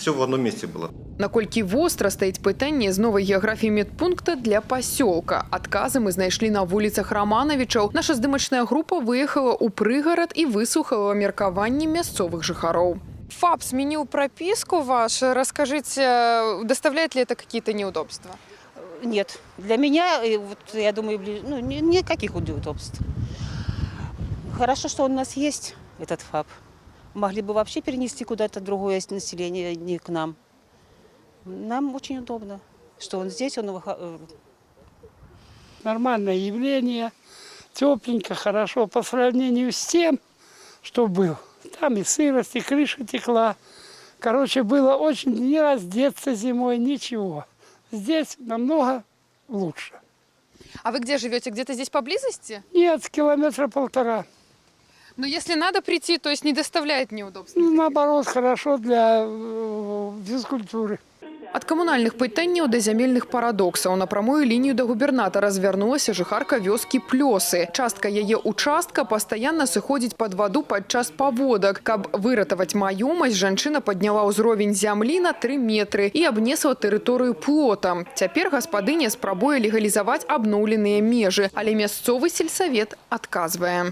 Все в одном месте было. Наколькі востра стаіць пытанне з новай геаграфіі медпункта для пасёлка. Адказы мы знайшлі на вуліцах Раманавічаў. Наша здымачная група выехала ў прыгарад і выслухала меркаванні мясцовых жыхароў. ФАП сменил прописку вашу. Расскажите, доставляет ли это какие-то неудобства? Нет. Для меня, вот, я думаю, никаких удобств. Хорошо, что он у нас есть, этот ФАП. Могли бы вообще перенести куда-то другое население, не к нам. Нам очень удобно, что он здесь, он... Нормальное явление, тепленько, хорошо по сравнению с тем, что был. Там и сырость, и крыша текла. Короче, было очень не раздеться зимой, ничего. Здесь намного лучше. А вы где живете? Где-то здесь поблизости? Нет, километра 1,5. Но если надо прийти, то есть не доставляет неудобств? Наоборот, хорошо для физкультуры. Ад камунальных пытанняў да зямельных парадоксаў на прамую лінію да губернатара звярнулася жыхарка вёскі Плёсы. Частка яе участка пастаянна сыходзіць пад ваду падчас паводак. Каб выратаваць маёмасць, жанчына падняла ўзровень зямлі на 3 метры і абнесла тэрыторыю плотам. Цяпер гаспадыня спрабуе легалізаваць абноўленыя межы, але мясцовы сельсавет адказвае.